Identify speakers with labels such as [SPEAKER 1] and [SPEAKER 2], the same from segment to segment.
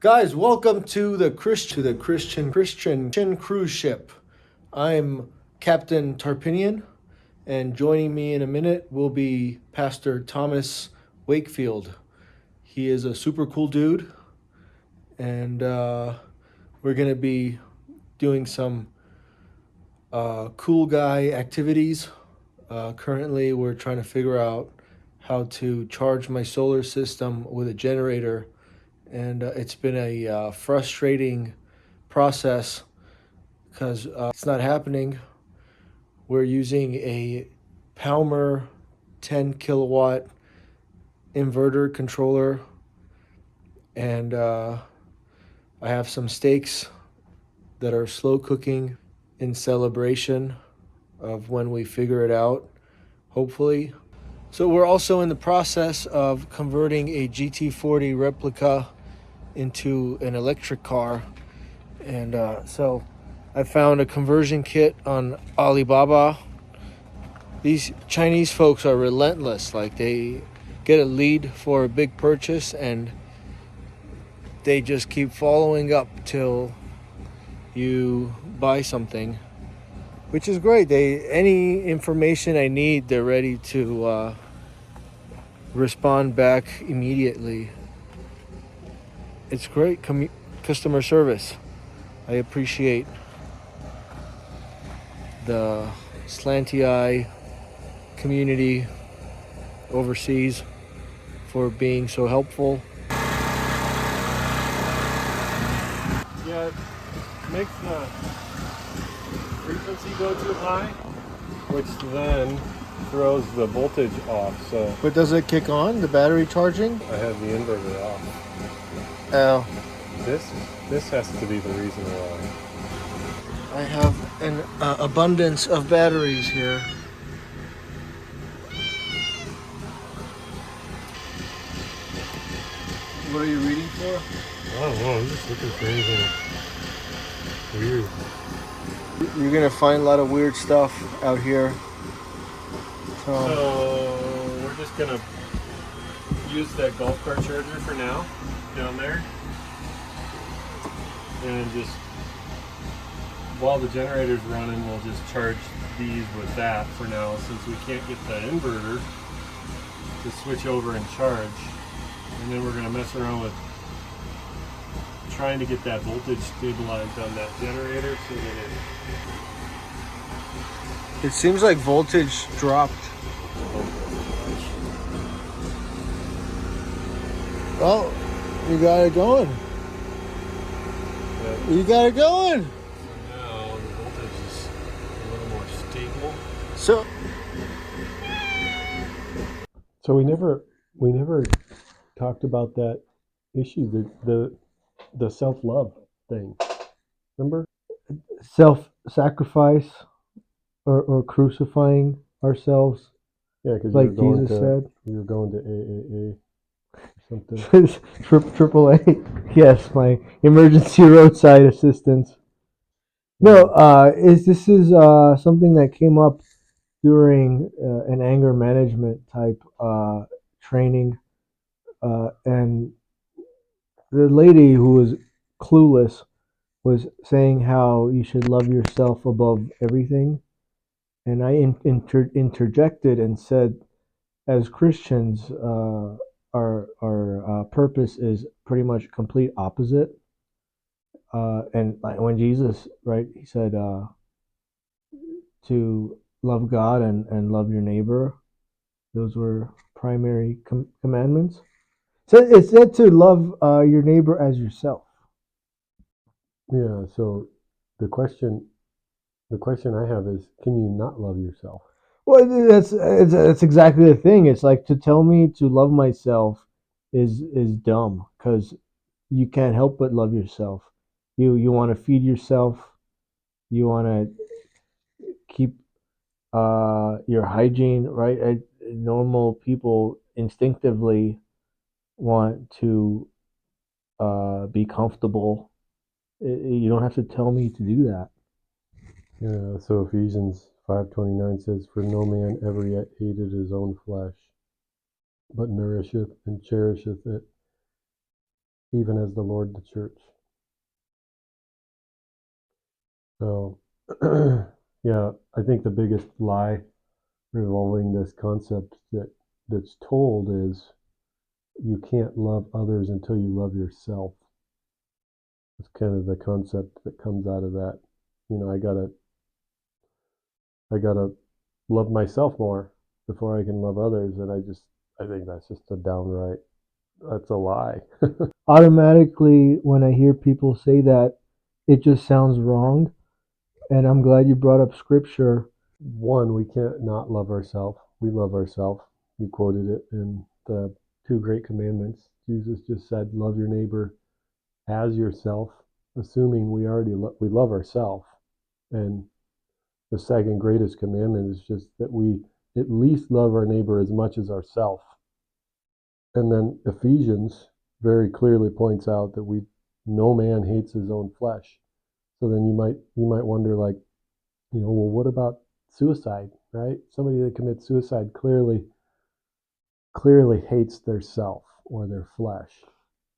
[SPEAKER 1] Guys, welcome to the Christian cruise ship. I'm Captain Tarpinian, and joining me in a minute will be Pastor Thomas Wakefield. He is a super cool dude, and we're gonna be doing some cool guy activities. Currently, we're trying to figure out how to charge my solar system with a generator, and it's been a frustrating process because it's not happening. We're using a Palmer 10 kilowatt inverter controller, and I have some steaks that are slow cooking in celebration of when we figure it out, hopefully. So, we're also in the process of converting a GT40 replica into an electric car, and so I found a conversion kit on Alibaba. These Chinese folks are relentless. Like, they get a lead for a big purchase and they just keep following up till you buy something, which is great. They any information I need, they're ready to respond back immediately. It's great customer service. I appreciate the slanty eye community overseas for being so helpful. Yeah, it makes the frequency go too high, which then throws the voltage off. So But does it kick on, the battery charging?
[SPEAKER 2] I have the inverter off.
[SPEAKER 1] Oh,
[SPEAKER 2] This has to be the reason why.
[SPEAKER 1] I have an abundance of batteries here. What are you reading for?
[SPEAKER 2] I don't know. I'm just looking for anything weird.
[SPEAKER 1] You're gonna find a lot of weird stuff out here.
[SPEAKER 2] So we're just gonna use that golf cart charger for now down there, and just while the generator's running, we'll just charge these with that for now, since we can't get the inverter to switch over and charge. And then we're gonna mess around with trying to get that voltage stabilized on that generator so that
[SPEAKER 1] It seems like voltage dropped. Well, you got it going. You got it going.
[SPEAKER 2] for now the voltage is a little more stable.
[SPEAKER 1] So,
[SPEAKER 2] So we never talked about that issue, the self-love thing. Remember?
[SPEAKER 1] self-sacrifice or crucifying ourselves,
[SPEAKER 2] Yeah, because
[SPEAKER 1] like Jesus said.
[SPEAKER 2] you were going to AAA or something.
[SPEAKER 1] Triple A. Yes, my emergency roadside assistance. No, is this is something that came up during an anger management type training, and the lady who was clueless was saying how you should love yourself above everything, and I interjected and said, as Christians, our purpose is pretty much complete opposite. And like when Jesus, right, he said to love God and love your neighbor. Those were primary commandments. So it said to love your neighbor as yourself.
[SPEAKER 2] Yeah. So the question the question I have is, can you not love yourself?
[SPEAKER 1] Well, that's exactly the thing. It's like to tell me to love myself is dumb because you can't help but love yourself. You want to feed yourself. You want to keep your hygiene right. Normal people instinctively want to be comfortable. You don't have to tell me to do that.
[SPEAKER 2] Yeah. So Ephesians 5:29 says, "For no man ever yet hated his own flesh, but nourisheth and cherisheth it,
[SPEAKER 3] even as the Lord the church. So, yeah, I think the biggest lie revolving this concept that's told is you can't love others until you love yourself. It's kind of the concept that comes out of that. I gotta love myself more before I can love others, and I think that's just that's a lie.
[SPEAKER 1] Automatically, when I hear people say that, it just sounds wrong. And I'm glad you brought up scripture.
[SPEAKER 3] One, we can't not love ourselves. We love ourselves. You quoted it in the two great commandments. Jesus just said, "Love your neighbor as yourself," assuming we love ourselves. And the second greatest commandment is just that we at least love our neighbor as much as ourselves. And then Ephesians very clearly points out that no man hates his own flesh. So then you might wonder, like, well, what about suicide, right? Somebody that commits suicide clearly hates their self or their flesh.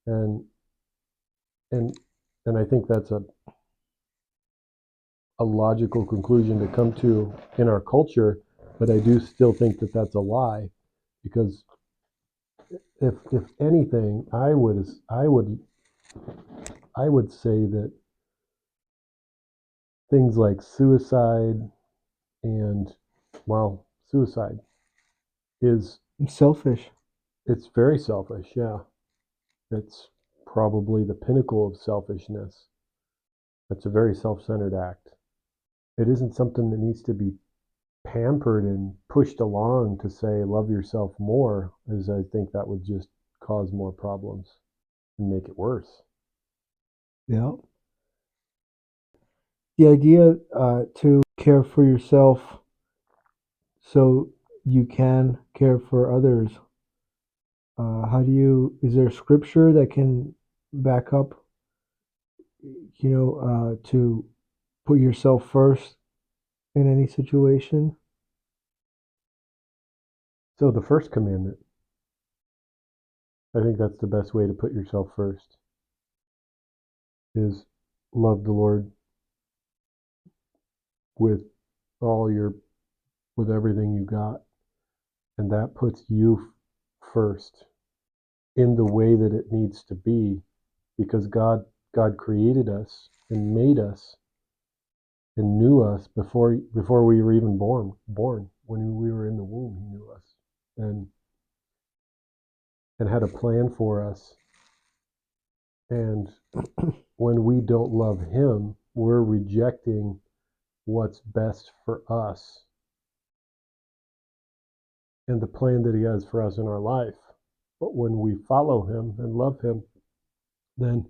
[SPEAKER 3] And and and I think that's a logical conclusion to come to in our culture, but I do still think that that's a lie, because if anything, I would say that things like suicide and, well, suicide is
[SPEAKER 1] Selfish.
[SPEAKER 3] it's very selfish, yeah. It's probably the pinnacle of selfishness. It's a very self-centered act. It isn't something that needs to be pampered and pushed along to say love yourself more, as I think that would just cause more problems and make it worse.
[SPEAKER 1] Yeah. The idea to care for yourself so you can care for others. Is there scripture that can back up, to put yourself first in any situation?
[SPEAKER 3] So the first commandment, I think that's the best way to put yourself first, is love the Lord with all your with everything you got, and that puts you first in the way that it needs to be, because God created us and made us and knew us before we were even born. When we were in the womb, He knew us and had a plan for us. And when we don't love Him, we're rejecting what's best for us and the plan that He has for us in our life. But when we follow Him and love Him, then,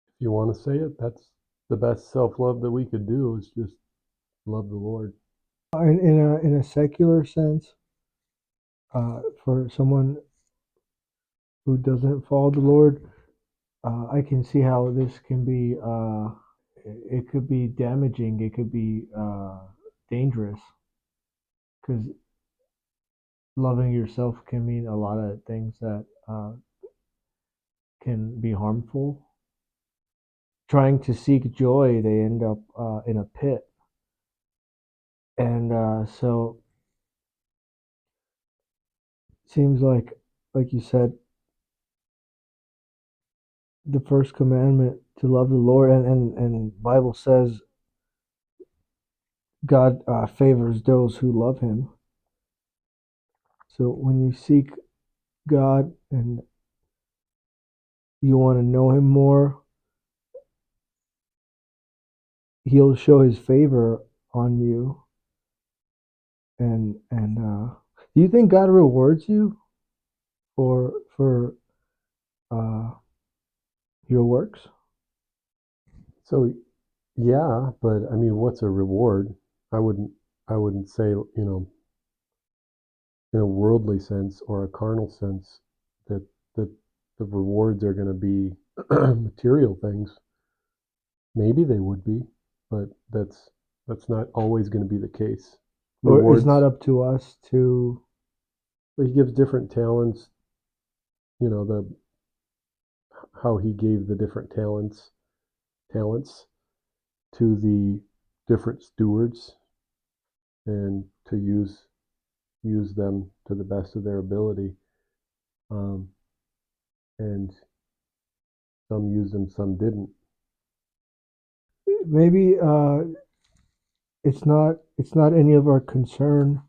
[SPEAKER 3] if you want to say it, that's the best self-love that we could do, is just love the Lord.
[SPEAKER 1] In a secular sense, for someone who doesn't follow the Lord, I can see how this can be. It could be damaging. It could be dangerous, because loving yourself can mean a lot of things that can be harmful. Trying to seek joy, they end up in a pit, and so it seems like you said, the first commandment to love the Lord, and Bible says God favors those who love Him. So when you seek God and you want to know Him more, He'll show His favor on you. And do you think God rewards you for uh, your works?
[SPEAKER 3] So, yeah, but I mean, what's a reward? I wouldn't I wouldn't say, in a worldly sense or a carnal sense, that that the rewards are going to be material things. Maybe they would be, but that's not always going to be the case.
[SPEAKER 1] Or it's not
[SPEAKER 3] Rewards,
[SPEAKER 1] up to us to.
[SPEAKER 3] but He gives different talents the how he gave the different talents to the different stewards, and to use them to the best of their ability. Um, and some used them, some didn't.
[SPEAKER 1] Maybe it's not any of our concern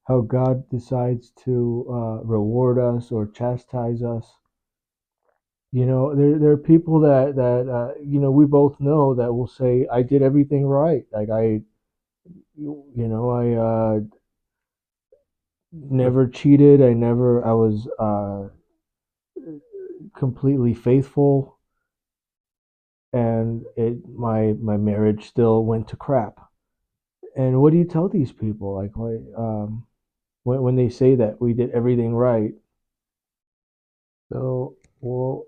[SPEAKER 1] how God decides to reward us or chastise us. There are people that we both know that will say, "I did everything right." Like I never cheated. I was completely faithful, and my marriage still went to crap. And what do you tell these people? Like, when they say that we did everything right?
[SPEAKER 3] So, well,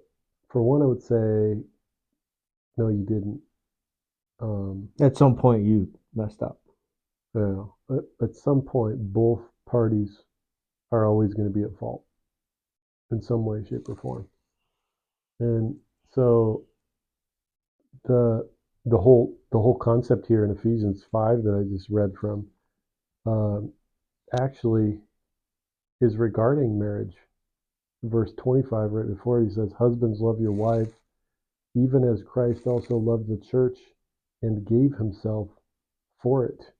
[SPEAKER 3] for one, I would say no, you didn't.
[SPEAKER 1] At some point, you messed up.
[SPEAKER 3] At some point, both parties are always going to be at fault in some way, shape, or form. And so the the whole concept here in Ephesians 5 that I just read from, um, actually is regarding marriage. Verse 25, right before, he says, "Husbands, love your wife, even as Christ also loved the church and gave himself for it,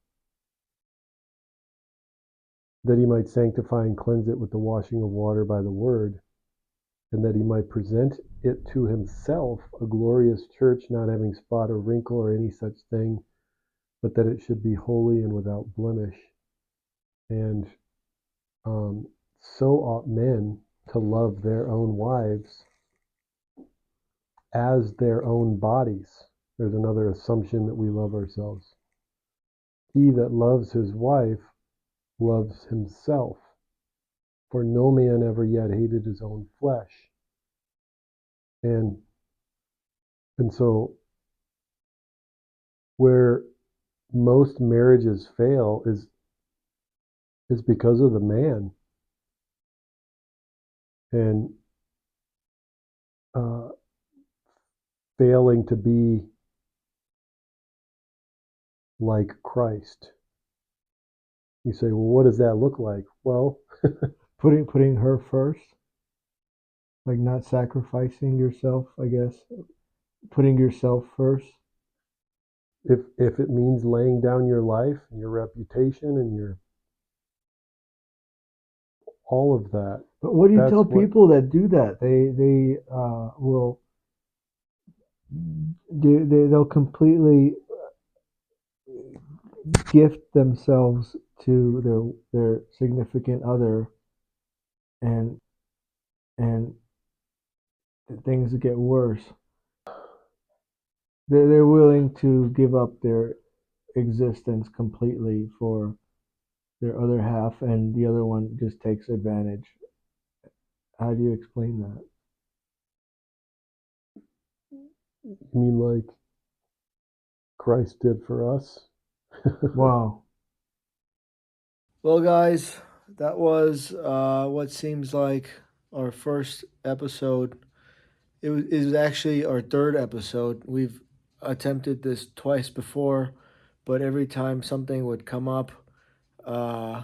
[SPEAKER 3] that he might sanctify and cleanse it with the washing of water by the word, and that he might present it to himself a glorious church, not having spot or wrinkle or any such thing, but that it should be holy and without blemish. And so ought men to love their own wives as their own bodies." There's another assumption that we love ourselves. "He that loves his wife loves himself, for no man ever yet hated his own flesh." And so where most marriages fail is because of the man, and uh, failing to be like Christ. You say, well, what does that look like? Well,
[SPEAKER 1] Putting her first, like not sacrificing yourself, I guess. Putting yourself first.
[SPEAKER 3] if it means laying down your life and your reputation and your all of that,
[SPEAKER 1] But what do you
[SPEAKER 3] that's
[SPEAKER 1] tell
[SPEAKER 3] what
[SPEAKER 1] people that do that? They will they'll completely gift themselves to their significant other, and and things get worse. They're willing to give up their existence completely for their other half, and the other one just takes advantage. How do you explain that?
[SPEAKER 3] you mean like Christ did for us.
[SPEAKER 1] Wow. Well, guys, that was what seems like our first episode. It was actually our third episode. We've attempted this twice before, but every time something would come up, uh,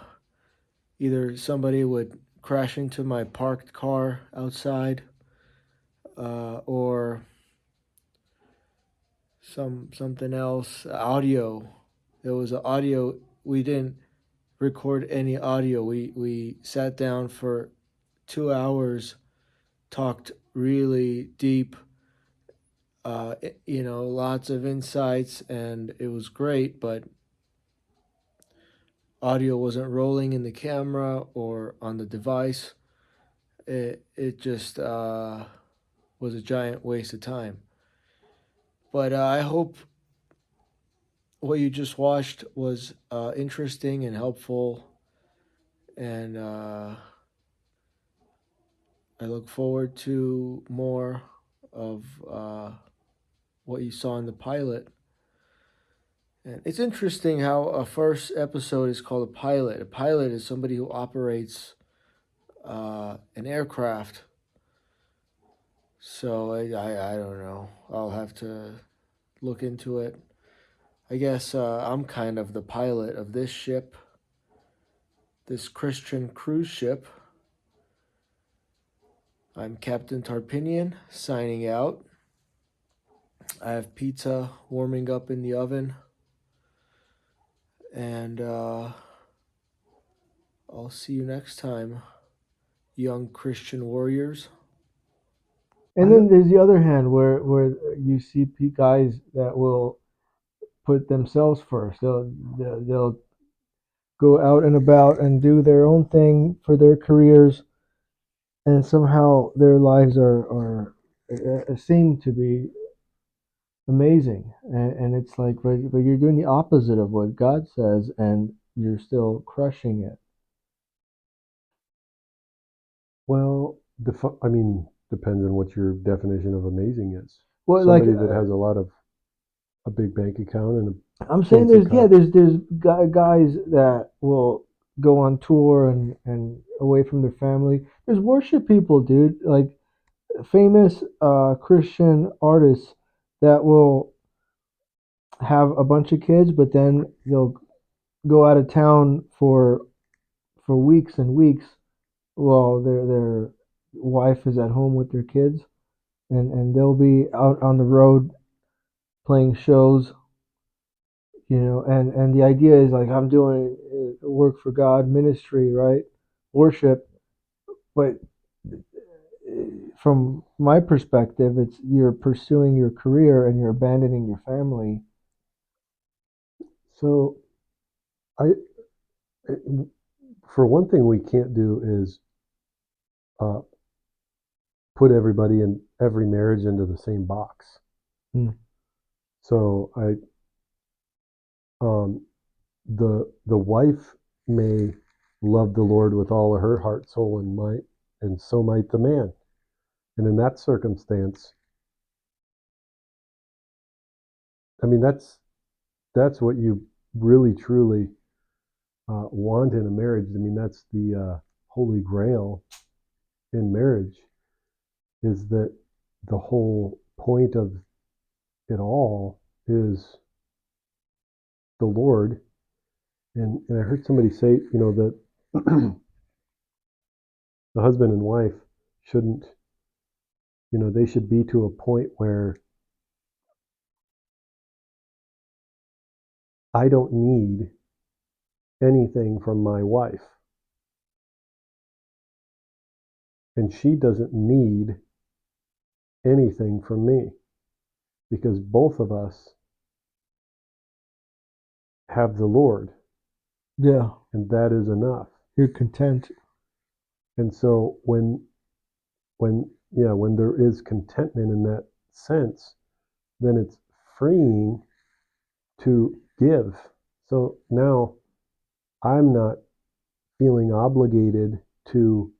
[SPEAKER 1] either somebody would crash into my parked car outside, or something else. Audio. There was an audio. We didn't record any audio. We sat down for 2 hours, talked really deep, lots of insights, and it was great, but audio wasn't rolling in the camera or on the device. It just was a giant waste of time. But I hope what you just watched was interesting and helpful, and I look forward to more of what you saw in the pilot. And it's interesting how a first episode is called a pilot. A pilot is somebody who operates an aircraft, So I don't know. I'll have to look into it. I guess I'm kind of the pilot of this ship, this Christian cruise ship. I'm Captain Tarpinian, signing out. I have pizza warming up in the oven, and I'll see you next time, young Christian warriors. And then there's the other hand where you see guys that will put themselves first. They'll go out and about and do their own thing for their careers, and somehow their lives are seem to be amazing. And it's like, but you're doing the opposite of what God says, and you're still crushing it.
[SPEAKER 3] Well, I mean, depends on what your definition of amazing is.
[SPEAKER 1] Well, like
[SPEAKER 3] Somebody that has a big bank account and
[SPEAKER 1] I'm saying,
[SPEAKER 3] fancy car.
[SPEAKER 1] there's guys that will go on tour and away from their family. There's worship people, dude. Like famous Christian artists that will have a bunch of kids, but then they'll go out of town for weeks and weeks while their wife is at home with their kids, and they'll be out on the road playing shows, and the idea is like, I'm doing work for God, ministry, right, worship, but from my perspective, it's you're pursuing your career and you're abandoning your family.
[SPEAKER 3] So, I, for one thing, we can't do is uh, put everybody in every marriage into the same box.
[SPEAKER 1] Hmm.
[SPEAKER 3] So the wife may love the Lord with all of her heart, soul, and might, and so might the man. And in that circumstance, I mean, that's what you really truly want in a marriage. I mean, that's the holy grail in marriage, is that the whole point of it all is the Lord. And I heard somebody say, that the husband and wife shouldn't, they should be to a point where I don't need anything from my wife, and she doesn't need anything from me, because both of us have the Lord,
[SPEAKER 1] Yeah,
[SPEAKER 3] and that is enough.
[SPEAKER 1] you're content.
[SPEAKER 3] And so when there is contentment in that sense, then it's freeing to give. So now I'm not feeling obligated to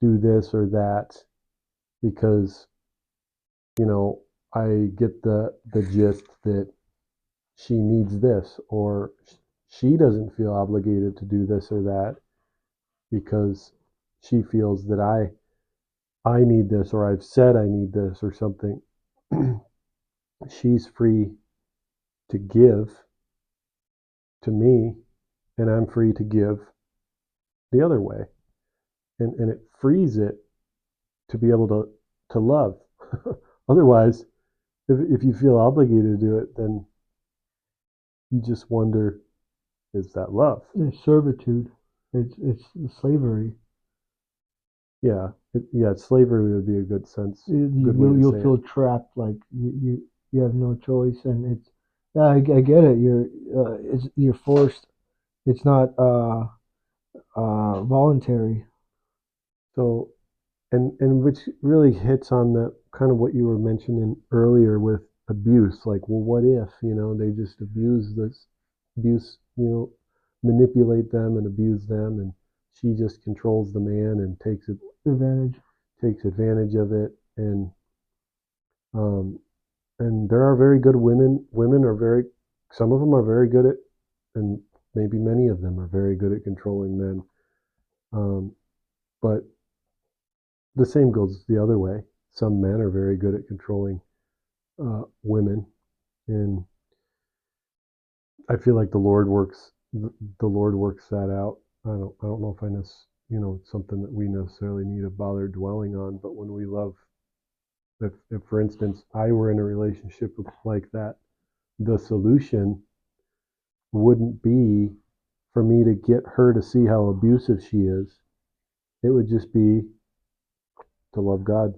[SPEAKER 3] do this or that because I get the gist that she needs this, or she doesn't feel obligated to do this or that because she feels that I need this, or I've said I need this or something. She's free to give to me, and I'm free to give the other way. And it frees it to be able to love. Otherwise, if you feel obligated to do it, then you just wonder, is that love?
[SPEAKER 1] It's servitude. It's slavery.
[SPEAKER 3] Yeah, slavery would be a good good way to
[SPEAKER 1] You'll
[SPEAKER 3] say
[SPEAKER 1] feel
[SPEAKER 3] it.
[SPEAKER 1] trapped, like you have no choice, and it's yeah, I get it. You're forced. It's not voluntary.
[SPEAKER 3] So, and which really hits on the kind of what you were mentioning earlier with abuse. Like, well, what if they just abuse, manipulate them and abuse them, and she just controls the man and
[SPEAKER 1] Advantage.
[SPEAKER 3] takes advantage of it, um, and there are very good women. Some of them are very good at, and maybe many of them are very good at controlling men. But the same goes the other way. some men are very good at controlling women, and I feel like the Lord works that out. I don't know if it's something that we necessarily need to bother dwelling on, but when we love, if for instance I were in a relationship like that, the solution wouldn't be for me to get her to see how abusive she is. It would just be to love God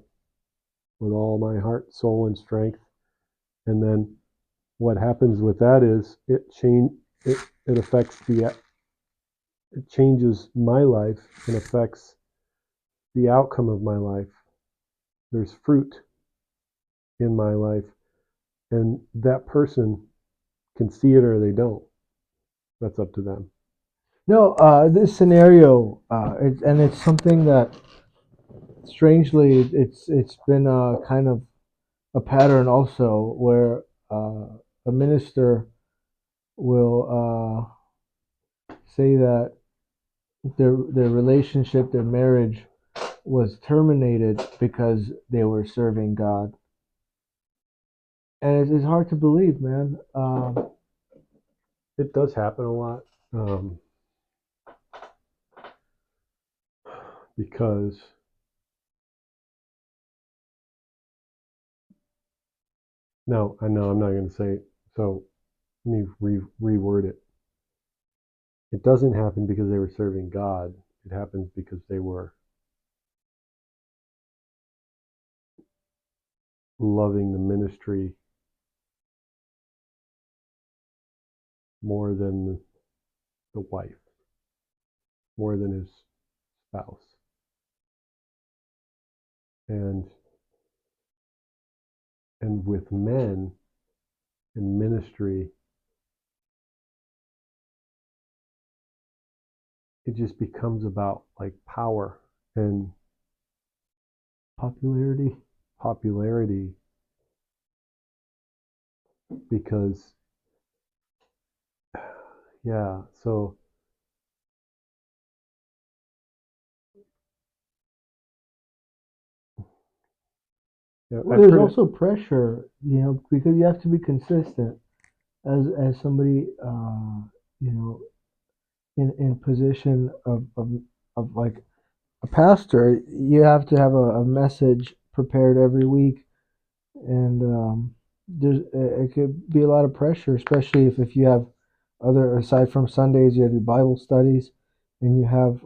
[SPEAKER 3] with all my heart, soul, and strength. And then what happens with that is it affects it changes my life and affects the outcome of my life. There's fruit in my life, and that person can see it or they don't. That's up to them.
[SPEAKER 1] No, this scenario, it's something that strangely it's been a kind of a pattern also where a minister will say that their relationship, their marriage was terminated because they were serving God, and it's hard to believe, man.
[SPEAKER 3] It does happen a lot, because no, I know I'm not going to say. So let me reword it. It doesn't happen because they were serving God. It happens because they were loving the ministry more than the wife, more than his spouse. And with men in ministry, it just becomes about like power and popularity, because yeah, so yeah,
[SPEAKER 1] Well, there's also pressure, because you have to be consistent as somebody, you know, in position of like a pastor. You have to have a message prepared every week, and it could be a lot of pressure, especially if you have other, aside from Sundays, you have your Bible studies, and you have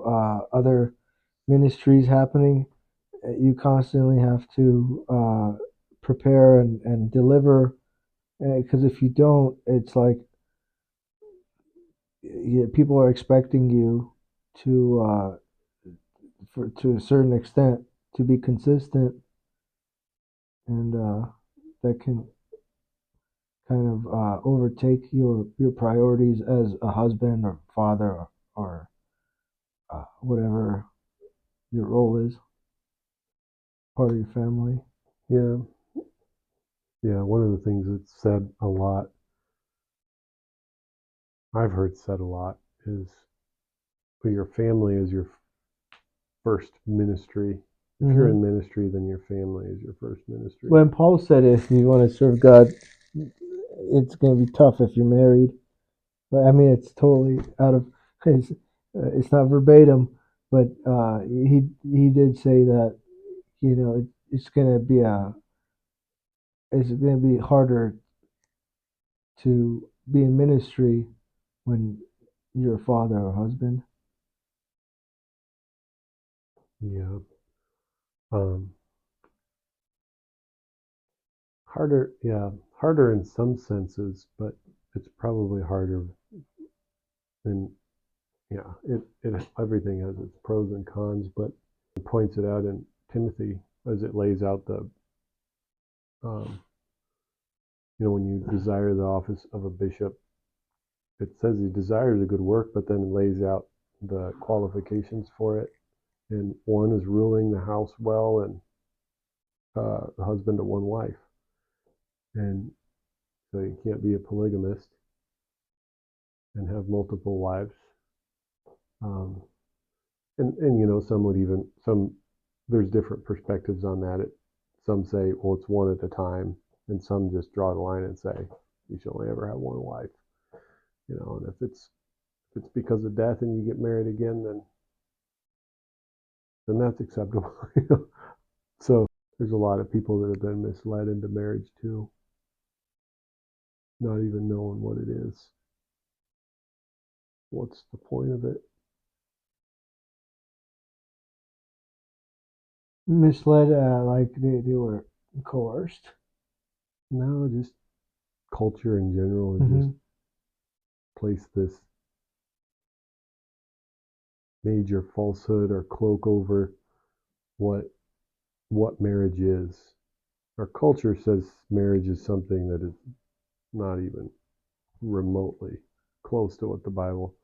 [SPEAKER 1] other ministries happening. You constantly have to prepare and deliver, because if you don't, it's like, people are expecting you to to a certain extent to be consistent, and that can kind of overtake your priorities as a husband or father, or whatever your role is, part of your family.
[SPEAKER 3] yeah, one of the things that's said a lot, I've heard said a lot, is your family is your first ministry. If you're in ministry, then your family is your first ministry.
[SPEAKER 1] When Paul said, if you want to serve God, it's going to be tough if you're married. But I mean, it's totally out of his. It's not verbatim, but he did say that, it's going to be harder to be in ministry when you're a father or husband.
[SPEAKER 3] Yeah. Harder in some senses, but it's probably harder in, everything has its pros and cons, but it points it out in Timothy as it lays out the, when you desire the office of a bishop, it says he desires a good work, but then it lays out the qualifications for it. And one is ruling the house well, and the husband to one wife. And so you can't be a polygamist and have multiple wives. And some would even, there's different perspectives on that. Some say, well, it's one at a time, and some just draw the line and say, you should only ever have one wife. And if it's because of death and you get married again, then that's acceptable. So there's a lot of people that have been misled into marriage too, not even knowing what it is. What's the point of it?
[SPEAKER 4] Misled, like they were coerced.
[SPEAKER 3] No, just culture in general, and just place this major falsehood or cloak over what marriage is. Our culture says marriage is something that is not even remotely close to what the Bible